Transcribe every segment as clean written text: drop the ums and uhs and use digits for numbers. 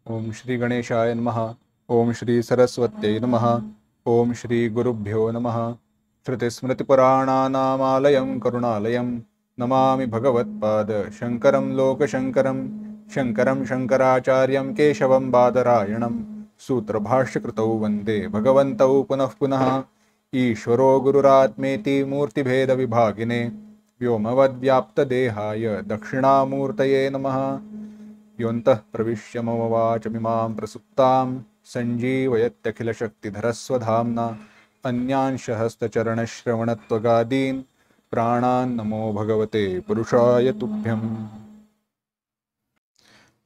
ओम श्री गणेशाय नमः। ओम श्री सरस्वत्यै नमः। ओम श्री गुरुभ्यो नमः। श्रुतिस्मृतिपुराणानामालयं करुणालयं नमामि भगवत्पाद शंकरं लोकशंकरं। शंकरं शंकराचार्यं केशवं बादरायणं सूत्रभाष्यकृतौ वन्दे भगवन्तौ पुनः पुनः। ईश्वरो गुरुरात्मेति मूर्तिभेदविभागिने व्योमवद्व्याप्तदेहाय दक्षिणामूर्तये नमः। योऽन्तः प्रविश्य मम वाचमिमां प्रसुप्तां सञ्जीवयत्यखिलशक्तिधरस्वधाम्ना अन्यांशहस्तचरणश्रवणत्वगादीन् प्राणान् नमो भगवते पुरुषाय तुभ्यम्।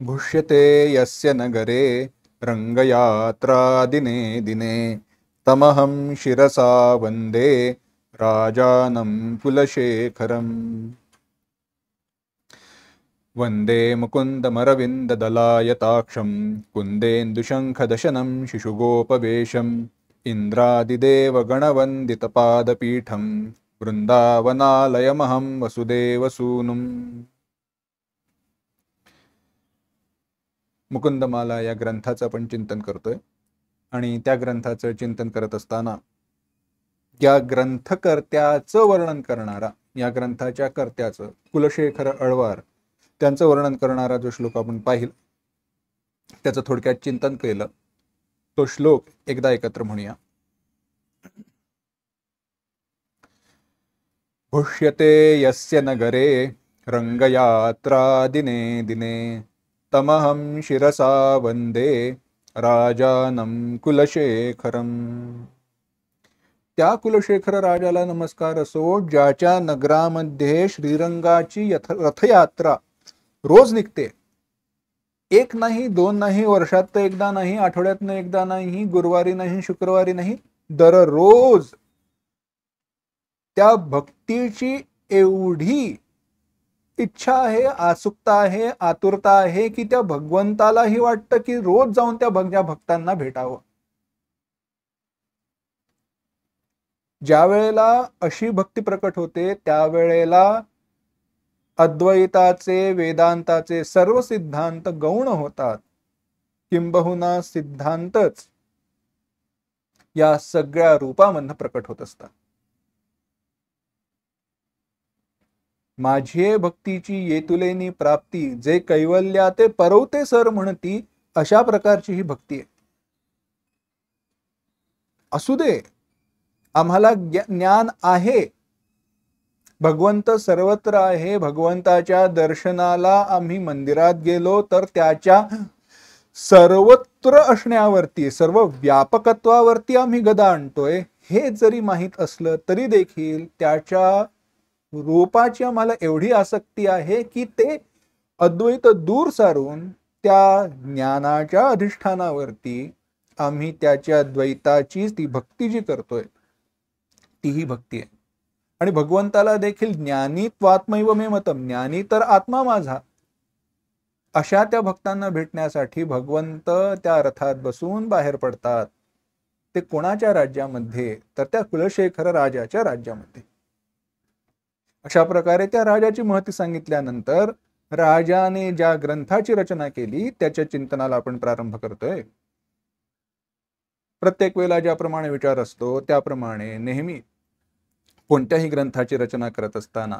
भुष्यते यस्य नगरे रङ्गयात्रा दिने दिने तमहं शिरसा वन्दे राजानं कुलशेखरम्। वन्दे मुकुन्दमरविन्ददलायताक्षं कुन्देन्दुशङ्खदशनं शिशुगोपवेशम् इन्द्रादिदेवगणवन्दितपादपीठं वृन्दावनालयमहं वसुदेवसूनुम्। मुकुंदमाला या ग्रंथाचं आपण चिंतन करतोय आणि त्या ग्रंथाचं चिंतन करत असताना या ग्रंथकर्त्याचं वर्णन करणारा, या ग्रंथाच्या कर्त्याचं कुलशेखर अळवार त्यांचं वर्णन करणारा जो श्लोक आपण पाहिला, त्याचं थोडक्यात चिंतन केलं. तो श्लोक एकदा एकत्र म्हणूया. भुष्यते यस्य नगरे रंगयात्रा दिने दिने तमहं शिरसा वंदे राजानं कुलशेखरम. त्या कुलशेखर राजाला नमस्कार असो ज्याच्या नगरामध्ये श्रीरंगाची रथयात्रा रोज निघते. एक नाही, दोन नाही, वर्षात एकदा नाही, आठवड्यातनं एकदा नाही, गुरुवारी नाही, शुक्रवारी नाही, दररोज त्या भक्तीची एवढी इच्छा आहे, आसुकता आहे, आतुरता आहे की त्या भगवंतालाही वाटतं की रोज जाऊन त्या भक्तांना भेटावं. ज्या वेळेला अशी भक्ती प्रकट होते त्यावेळेला अद्वैताचे, वेदांताचे सर्व सिद्धांत गौण होतात. किंबहुना सिद्धांतच या सगळ्या रूपामधनं प्रकट होत असतात. माझी भक्तीची येतुलेनी प्राप्ती, जे कैवल्या ते परवते सर म्हणती, अशा प्रकारची ही भक्ती आहे. असू दे, आम्हाला ज्ञान आहे, भगवंत सर्वत्र आहे, भगवंताच्या दर्शनाला आम्ही मंदिरात गेलो तर त्याच्या सर्वत्र असण्यावरती, सर्व व्यापकत्वावरती आम्ही गदा आणतोय, हे जरी माहीत असलं तरी देखील त्याच्या रूपाची आम्हाला एवढी आसक्ती आहे की ते अद्वैत दूर सारून त्या ज्ञानाच्या अधिष्ठानावरती आम्ही त्याच्या द्वैताची ती भक्ती जी करतोय तीही भक्ती आहे. आणि भगवंताला देखील ज्ञानी त्वात्मैव मे मतम, ज्ञानी तर आत्मा माझा, अशा त्या भक्तांना भेटण्यासाठी भगवंत त्या रथात बसून बाहेर पडतात. ते कोणाच्या राज्यामध्ये, तर त्या कुलशेखर राजाच्या राज्यामध्ये. अशा प्रकारे त्या राजाची महती सांगितल्यानंतर राजाने ज्या ग्रंथाची रचना केली त्याच्या चिंतनाला आपण प्रारंभ करतोय. प्रत्येक वेळेला ज्याप्रमाणे विचार असतो त्याप्रमाणे नेहमी कोणत्याही ग्रंथाची रचना करत असताना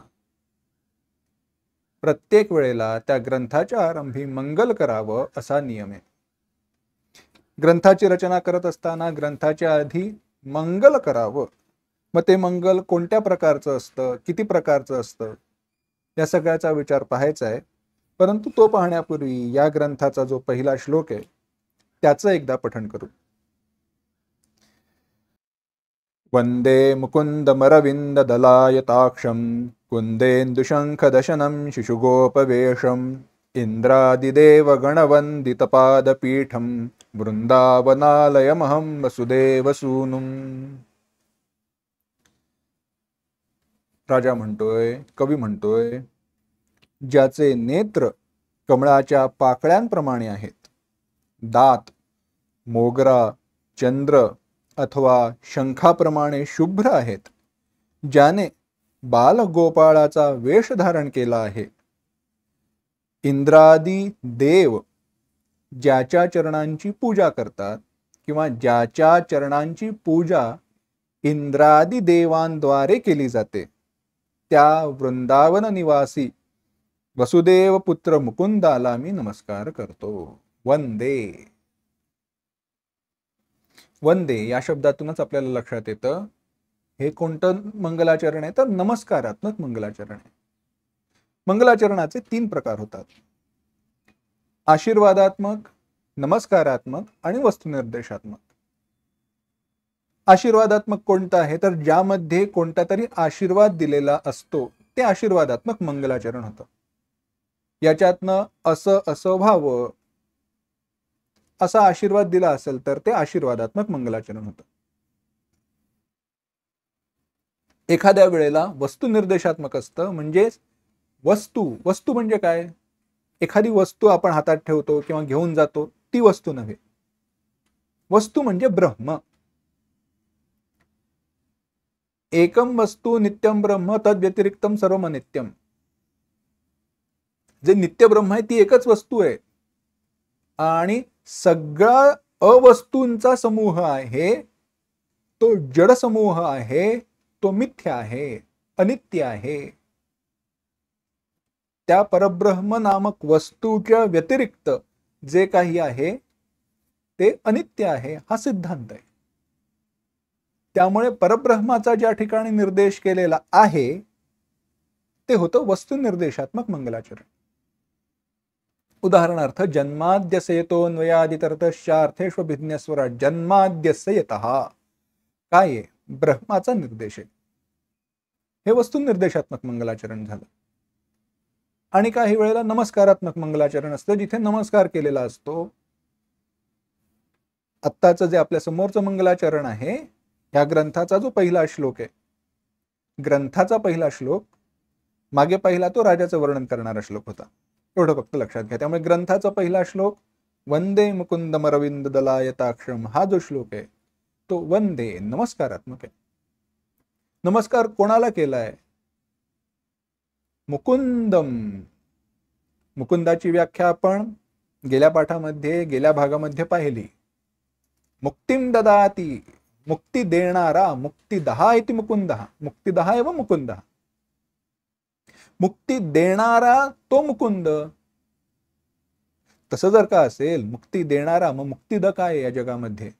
प्रत्येक वेळेला त्या ग्रंथाच्या आरंभी मंगल करावं असा नियम आहे. ग्रंथाची रचना करत असताना ग्रंथाच्या आधी मंगल करावं. मग ते मंगल कोणत्या प्रकारचं असतं, किती प्रकारचं असतं, या सगळ्याचा विचार पाहायचा आहे. परंतु तो पाहण्यापूर्वी या ग्रंथाचा जो पहिला श्लोक आहे त्याचं एकदा पठण करू. वंदे मुकुंदमरविंददलायताक्षं कुंदेन्दुशंखदशनं शिशुगोपवेशम् इंद्रादिदेवगणवन्दितपादपीठं वृंदावनालयमहं वसुदेवसूनुम्. राजा म्हणतोय, कवी म्हणतोय, ज्याचे नेत्र कमळाच्या पाकळ्यांप्रमाणे आहेत, दात मोगरा, चंद्र अथवा शंखाप्रमाणे शुभ्र आहेत, ज्याने बालगोपाळाचा वेश धारण केला आहे, इंद्रादी देव ज्याच्या चरणांची पूजा करतात किंवा ज्याच्या चरणांची पूजा इंद्रादी देवांद्वारे केली जाते त्या वृंदावन निवासी वसुदेव पुत्र मुकुंदाला मी नमस्कार करतो. वंदे. वंदे या शब्दातूनच आपल्याला लक्षात येतं हे कोणतं मंगलाचरण आहे, तर नमस्कारात्मक मंगलाचरण आहे. मंगलाचरणाचे 3 प्रकार होतात: आशीर्वादात्मक, नमस्कारात्मक आणि वस्तुनिर्देशात्मक. आशीर्वादात्मक कोणतं आहे, तर ज्यामध्ये कोणता तरी आशीर्वाद दिलेला असतो ते आशीर्वादात्मक मंगलाचरण होतं. याच्यातनं असं असं व्हावं असा आशीर्वाद दिला असेल तर ते आशीर्वादात्मक मंगलाचरण होतं. एखाद्या वेळेला वस्तुनिर्देशात्मक असतं, म्हणजे वस्तू म्हणजे काय, एखादी वस्तू आपण हातात ठेवतो किंवा घेऊन जातो ती वस्तू नव्हे. वस्तू म्हणजे ब्रह्म. एकम वस्तू नित्यम ब्रह्म तद व्यतिरिक्तम सर्वम अनित्यम. जे नित्य ब्रह्म आहे ती एकच वस्तू आहे आणि सगळा अवस्तूंचा समूह आहे तो जड समूह आहे, तो मिथ्या आहे, अनित्य आहे. त्या परब्रह्म नामक वस्तूच्या व्यतिरिक्त जे काही आहे ते अनित्य आहे हा सिद्धांत आहे. त्यामुळे परब्रह्माचा ज्या ठिकाणी निर्देश केलेला आहे ते होतं वस्तुनिर्देशात्मक मंगलाचरण. उदाहरणार्थ जन्माद्यसेतोन्वयादितरतश्चार्थेष्वभिज्ञस्वराट जन्माद्यस्य यतः काय आहे, ब्रह्माचा निर्देश आहे. हे वस्तुनिर्देशात्मक मंगलाचरण झालं. आणि काही वेळेला नमस्कारात्मक मंगलाचरण असतं जिथे नमस्कार केलेला असतो. आत्ताचं जे आपल्या समोरचं मंगलाचरण आहे ह्या ग्रंथाचा जो पहिला श्लोक आहे, ग्रंथाचा पहिला श्लोक, मागे पहिला तो राजाचं वर्णन करणारा श्लोक होता, एवढं फक्त लक्षात घ्या. त्यामुळे ग्रंथाचा पहिला श्लोक वंदे मुकुंदम अरविंद दलायताक्षम हा जो श्लोक आहे तो वंदे नमस्कारात्मक आहे. नमस्कार कोणाला केलाय, मुकुंदम. मुकुंदाची व्याख्या आपण गेल्या पाठामध्ये गेल्या भागामध्ये पाहिली. मुक्तिम ददाती, मुक्ती देणारा, मुक्तिदहा इति मुकुंदः, मुक्तिदहा एव मुकुंदः. मुक्ती देणारा तो मुकुंद. तसं जर का असेल मुक्ती देणारा, मग मुक्तिद काय या जगामध्ये,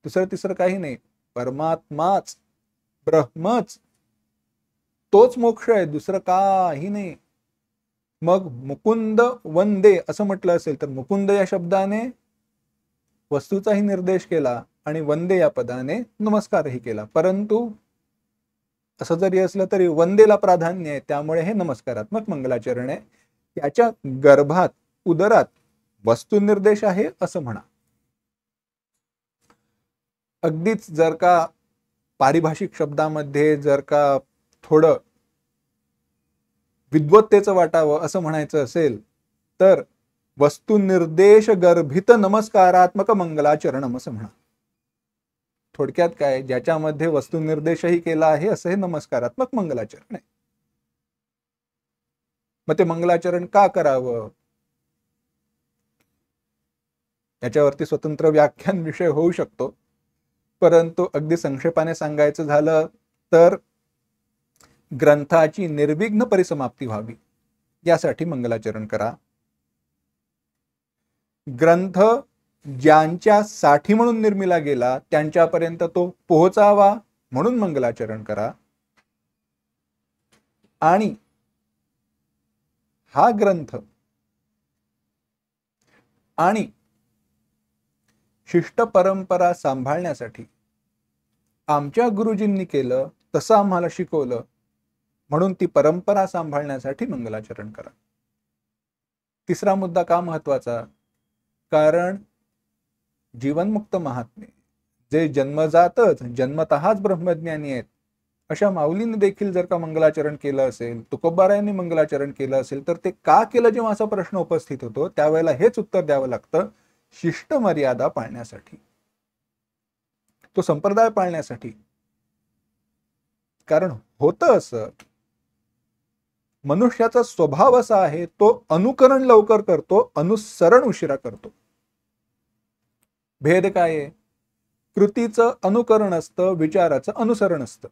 दुसरं तिसरं काही नाही, परमात्माच, ब्रह्मच, तोच मोक्ष आहे, दुसरं काही नाही. मग मुकुंद वंदे असं म्हटलं असेल तर मुकुंद या शब्दाने वस्तूचाही निर्देश केला आणि वंदे या पदाने नमस्कारही केला. परंतु असं जरी असलं तरी वंदेला प्राधान्य आहे, त्यामुळे हे नमस्कारात्मक मंगलाचरण आहे. त्याच्या गर्भात, उदरात वस्तुनिर्देश आहे असं म्हणा. अगदीच जर का पारिभाषिक शब्दामध्ये जर का थोडं विद्वत्तेचं वाटावं असं म्हणायचं असेल तर वस्तुनिर्देश गर्भित नमस्कारात्मक मंगलाचरणम असं म्हणा. थोडक्यात काय, ज्याच्यामध्ये वस्तुनिर्देशही केला आहे असं हे नमस्कारात्मक मंगलाचरण आहे. मग ते मंगलाचरण का करावं याच्यावरती स्वतंत्र व्याख्यान विषय होऊ शकतो, परंतु अगदी संक्षेपाने सांगायचं झालं तर ग्रंथाची निर्विघ्न परिसमाप्ती व्हावी यासाठी मंगलाचरण करा. ग्रंथ ज्यांच्या साठी म्हणून निर्मिला गेला त्यांच्यापर्यंत तो पोहोचावा म्हणून मंगलाचरण करा. आणि हा ग्रंथ आणि शिष्ट परंपरा सांभाळण्यासाठी आमच्या गुरुजींनी केलं तसं आम्हाला शिकवलं म्हणून ती परंपरा सांभाळण्यासाठी मंगलाचरण करा. तिसरा मुद्दा का महत्वाचा, कारण जीवनमुक्त महात्मे जे जन्मजातच जन्मतःच ब्रह्मज्ञानी आहेत अशा माऊलींनी देखील जर का मंगलाचरण केलं असेल, तुकोबारायांनी मंगलाचरण केलं असेल तर ते का केलं जेव्हा असा प्रश्न उपस्थित होतो त्यावेळेला हेच उत्तर द्यावं लागतं, शिष्ट मर्यादा पाळण्यासाठी, तो संप्रदाय पाळण्यासाठी. कारण होतं असं, मनुष्याचा स्वभाव असा आहे, तो अनुकरण लवकर करतो, अनुसरण उशिरा करतो. भेद काय आहे? कृतीचं अनुकरण असतं, विचाराचं अनुसरण असतं.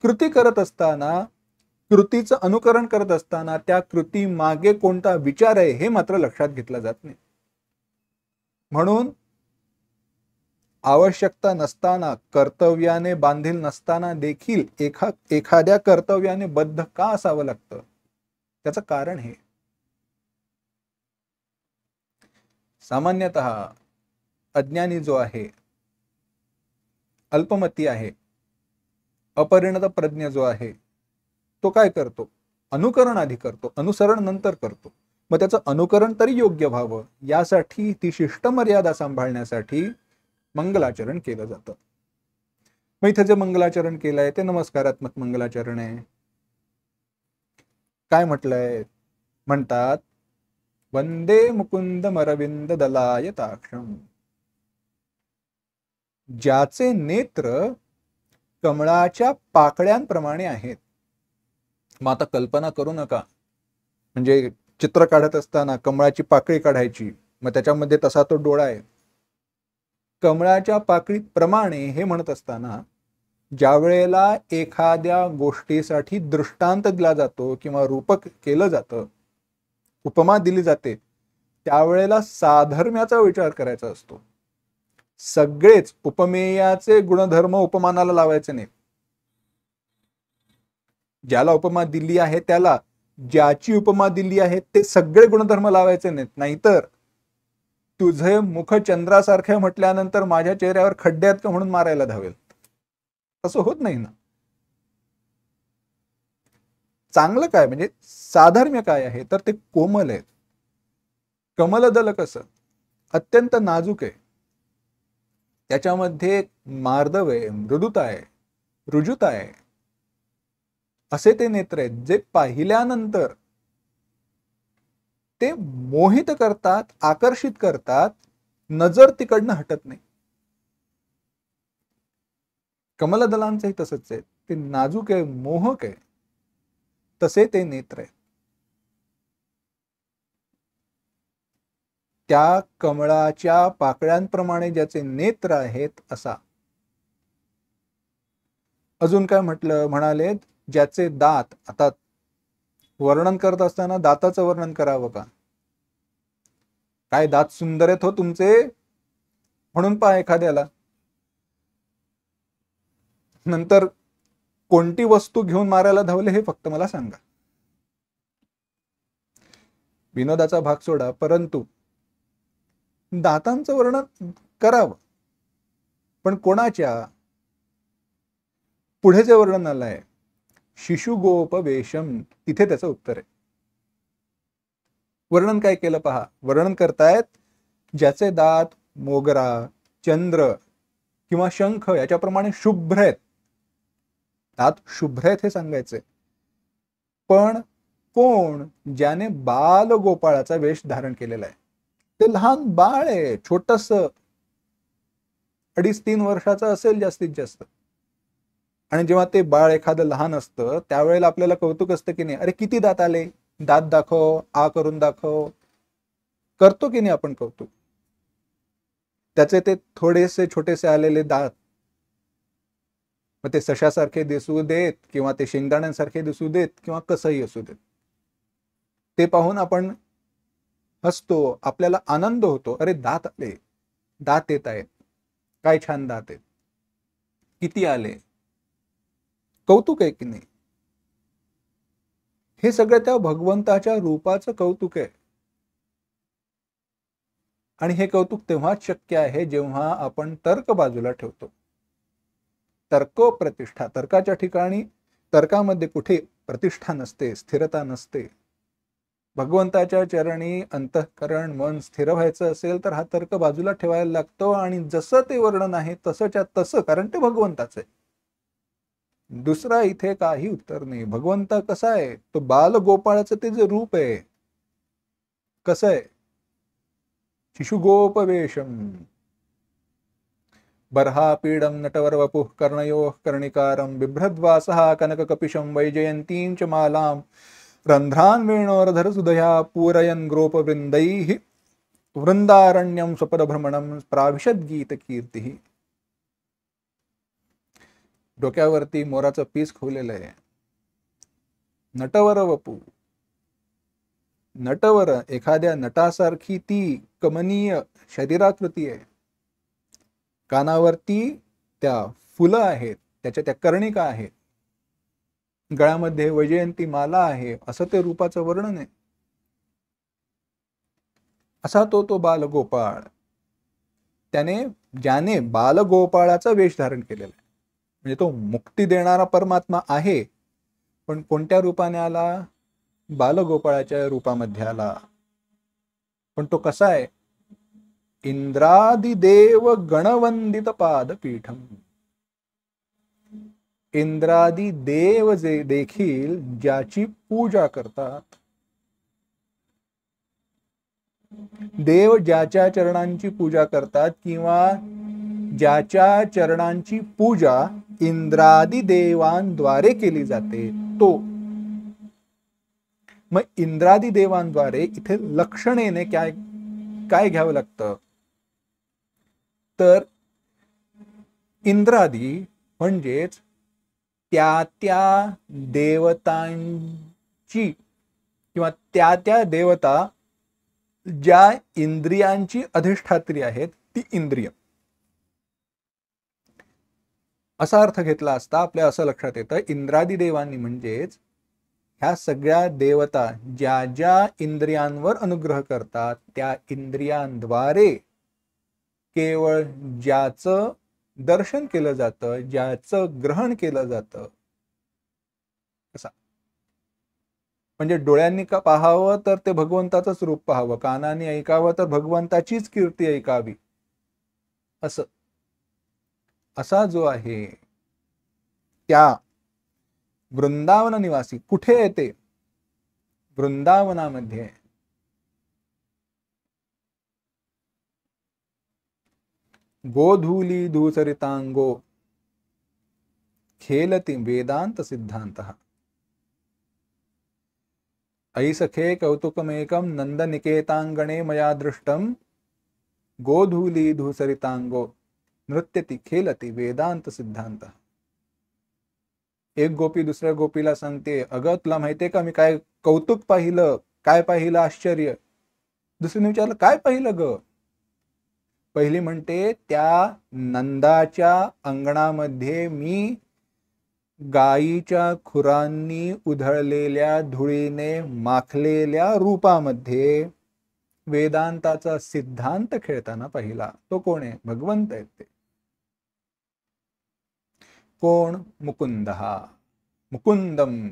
कृती करत असताना, कृतीचं अनुकरण करत असताना त्या कृती मागे कोणता विचार आहे हे मात्र लक्षात घेतलं जात नाही. म्हणून आवश्यकता नसताना, कर्तव्याने बांधील नसताना देखील एखाद्या कर्तव्याने बद्ध का असावं लागतं? त्याचं कारण हे, सामान्यतः अज्ञानी जो आहे, अल्पमती आहे, अपरिणत प्रज्ञ जो आहे, तो काय करतो? अनुकरण आधी करतो, अनुसरण नंतर करतो. मग त्याचं अनुकरण तरी योग्य व्हावं यासाठी, ती शिष्ट मर्यादा सांभाळण्यासाठी मंगलाचरण केलं जातं. मग इथे जे मंगलाचरण केलंय ते नमस्कारात्मक मंगलाचरण आहे. काय म्हटलंय? म्हणतात वंदे मुकुंद मरविंद दलाय ताक्षम. ज्याचे नेत्र कमळाच्या पाकळ्यांप्रमाणे आहेत. मग आता कल्पना करू नका, म्हणजे चित्र काढत असताना कमळाची पाकळी काढायची, मग त्याच्यामध्ये तसा तो डोळा आहे. कमळाच्या पाकळीप्रमाणे हे म्हणत असताना ज्या वेळेला एखाद्या गोष्टीसाठी दृष्टांत दिला जातो किंवा रूपक केलं जातं, उपमा दिली जाते, त्यावेळेला साधर्म्याचा विचार करायचा असतो. सगळेच उपमेयाचे गुणधर्म उपमानाला लावायचे नाही. ज्याला उपमा दिली आहे त्याला, ज्याची उपमा दिली आहे ते सगळे गुणधर्म लावायचे नाहीत. नाहीतर तुझे मुख चंद्रासारखे म्हटल्यानंतर माझ्या चेहऱ्यावर खड्डे आहेत का म्हणून मारायला धावेल. असं होत नाही ना. चांगलं काय म्हणजे साधर्म्य काय आहे तर ते कोमल आहे. कमलदल कसं अत्यंत नाजूक आहे, त्याच्यामध्ये मार्दव आहे, मृदुता आहे, रुजुता आहे. असे ते नेत्र आहेत जे पाहिल्यानंतर ते मोहित करतात, आकर्षित करतात, नजर तिकडनं हटत नाही. कमलदलांचंही तसंच आहे, ते नाजूक आहे, मोहक आहे. तसे ते नेत्र आहे. त्या कमळाच्या पाकळ्यांप्रमाणे ज्याचे नेत्र आहेत असा. अजून काय म्हणाले? ज्याचे दात, आता वर्णन करत असताना दाताचं वर्णन करावं का? काय दात सुंदर आहेत हो तुमचे म्हणून पहा एखाद्याला, नंतर कोणती वस्तू घेऊन मारायला धावले हे फक्त मला सांगा. विनोदाचा भाग सोडा, परंतु दातांचं वर्णन करावं. पण कोणाच्या? पुढे जे वर्णन आलंय शिशुगोपवेशम, तिथे त्याचं उत्तर आहे. वर्णन काय केलं पहा. वर्णन करतायत ज्याचे दात मोगरा, चंद्र किंवा शंख याच्याप्रमाणे शुभ्र आहेत. दात शुभ्र आहेत हे सांगायचंय. पण कोण? ज्याने बाल गोपाळाचा वेश धारण केलेला आहे. ते लहान बाळ आहे, छोटस 2.5-3 वर्षाचं असेल जास्तीत जास्त. आणि जेव्हा ते बाळ एखादं लहान असतं त्यावेळेला आपल्याला कौतुक असतं की नाही, अरे किती दात आले, दात दाखव, आ करून दाखव, करतो की नाही आपण कौतुक. त्याचे ते थोडेसे छोटेसे आलेले दात, मग ते सशासारखे दिसू देत किंवा ते शेंगदाण्यांसारखे दिसू देत किंवा कसंही असू देत, ते पाहून आपण हसतो, आपल्याला आनंद होतो. अरे दात आले, दात येत आहेत, काय छान दात आहेत, किती आले, कौतुक आहे की नाही. हे सगळं त्या भगवंताच्या रूपाचं कौतुक आहे. आणि हे कौतुक तेव्हाच शक्य आहे जेव्हा आपण तर्क बाजूला ठेवतो. तर्को प्रतिष्ठा, तर्काच्या ठिकाणी, तर्कामध्ये कुठे प्रतिष्ठा नसते, स्थिरता नसते. भगवंताच्या चरणी अंतःकरण मन स्थिर व्हायचं असेल तर हा तर्क बाजूला ठेवायला लागतो. आणि जसं ते वर्णन आहे तसंच्या तसं, कारण ते भगवंताचं आहे. दुसरा इथे काही उत्तर नाही. भगवंत कसा आहे? तो बाल गोपाळाचं ते जे रूप आहे कसं आहे? शिशुगोपवेशम. बर्हापीडं नटवरवपुः कर्णयोः कर्णिकारं बिभ्रद्वासः कनककपिशं वैजयन्तीं च मालां रन्ध्रान् वेणोरधरसुधया पूरयन् गोपवृन्दैः वृंदारण्यम स्वपदभ्रमणम प्राविशद्गीतकीर्ती. डोक्यावरती मोराचं पीस खोवलेलं आहे. नटवर वपू, नटवर एखाद्या नटासारखी ती कमनीय शरीराकृती आहे. कानावरती त्या फुलं आहेत, त्याच्या त्या कर्णिका आहेत, गळ्यामध्ये वैजयंती माला आहे. असं ते रूपाचं वर्णन आहे. असा तो बालगोपाळ, ज्याने बालगोपाळाचा वेश धारण केलेला आहे. म्हणजे तो मुक्ती देणारा परमात्मा आहे, पण कोणत्या रूपाने आला? बालगोपाळाच्या रूपामध्ये आला. पण तो कसा आहे? इंद्रादिदेव गणवंदित पादपीठम. इंद्रादी देव जे देखील ज्याची पूजा करतात, देव ज्याच्या चरणांची पूजा करतात किंवा ज्याच्या चरणांची पूजा इंद्रादी देवांद्वारे केली जाते, तो. मग इंद्रादी देवांद्वारे इथे लक्षणेने काय घ्यावं लागतं? तर इंद्रादी म्हणजेच त्या देवतांची किंवा त्या देवता ज्या इंद्रियांची अधिष्ठात्री आहेत, ती इंद्रिय. असा अर्थ घेतला असता आपल्या असं लक्षात येतं, इंद्रादी देवांनी म्हणजेच ह्या सगळ्या देवता ज्या ज्या इंद्रियांवर अनुग्रह करतात, त्या इंद्रियांद्वारे केवळ ज्याचं दर्शन केलं जातं, ज्याचं ग्रहण केलं जातं. कसा? म्हणजे डोळ्यांनी का पाहावं तर ते भगवंताचंच रूप पाहावं, कानाने ऐकावं तर भगवंताचीच कीर्ती ऐकावी. असा जो आहे त्या वृंदावन निवासी कुठे येते? वृंदावनामध्ये. गोधूली धूसरितांगो खेलति वेदांत सिद्धांतः. अयि सखे कौतुकमेकं नंदनिकेतांगणे मया दृष्टं गोधूली धूसरितांगो नृत्यति खेलति वेदांत सिद्धांतः. एक गोपी दुसऱ्या गोपीला सांगते, अगं तुला माहितीये का मी काय कौतुक पाहिलं, काय पाहिलं आश्चर्य. दुसरीने विचारलं, काय पाहिलं ग? पहिली म्हणते, त्या नंदाच्या अंगणामध्ये मी गायीच्या खुरांनी उधळलेल्या धुळीने माखलेल्या रूपामध्ये वेदांताचा सिद्धांत खेळताना पाहिला. तो कोण आहे? भगवंत आहेत ते. कोण? मुकुंदहा, मुकुंदम.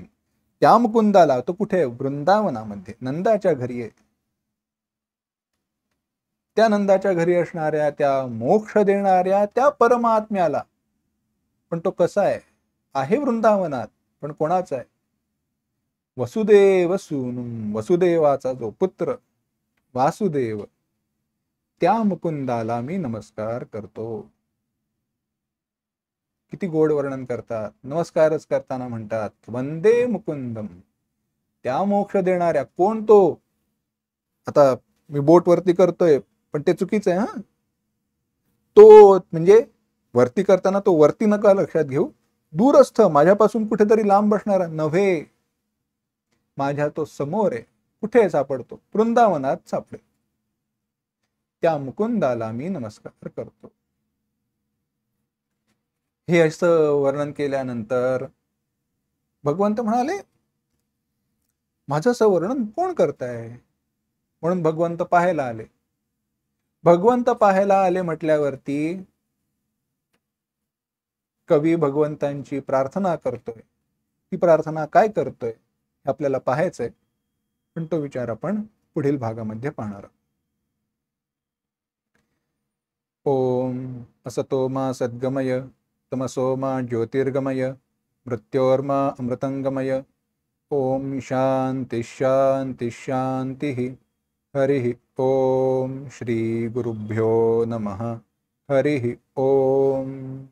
त्या मुकुंदाला, तो कुठे? वृंदावनामध्ये नंदाच्या घरी आहे. त्या नंदाच्या घरी असणाऱ्या त्या मोक्ष देणाऱ्या त्या परमात्म्याला. पण तो कसा आहे वृंदावनात, पण कोणाचा आहे? वसुदेव सूनुम, वसुदेवाचा जो पुत्र वासुदेव, त्या मुकुंदाला मी नमस्कार करतो. किती गोड वर्णन करतात. नमस्कारच करताना म्हणतात वंदे मुकुंदम, त्या मोक्ष देणाऱ्या. कोण तो? आता मी बोट वरती करतोय, पण ते चुकीचं आहे. हा, तो म्हणजे वरती करताना तो वरती नका लक्षात घेऊ, दूरस्थ माझ्यापासून कुठेतरी लांब बसणारा नव्हे. माझ्या तो समोर आहे. कुठे सापडतो? वृंदावनात सापडेल. त्या मुकुंदाला मी नमस्कार करतो. हे असं वर्णन केल्यानंतर भगवंत म्हणाले, माझं असं वर्णन कोण करताय? म्हणून भगवंत पाहायला आले. भगवंत पाहायला आले म्हटल्यावरती कवी भगवंतांची प्रार्थना करतोय. ती प्रार्थना काय करतोय आपल्याला पाहायचंय, पण तो विचार आपण पुढील भागामध्ये पाहणार. ओम असतो मा सद्गमय तमसो मा ज्योतिर्गमय मृत्योर्मा अमृतंगमय. ओम शांति शांति शांति. हरि ओम. श्री गुरुभ्यो नमः. हरिः ओम.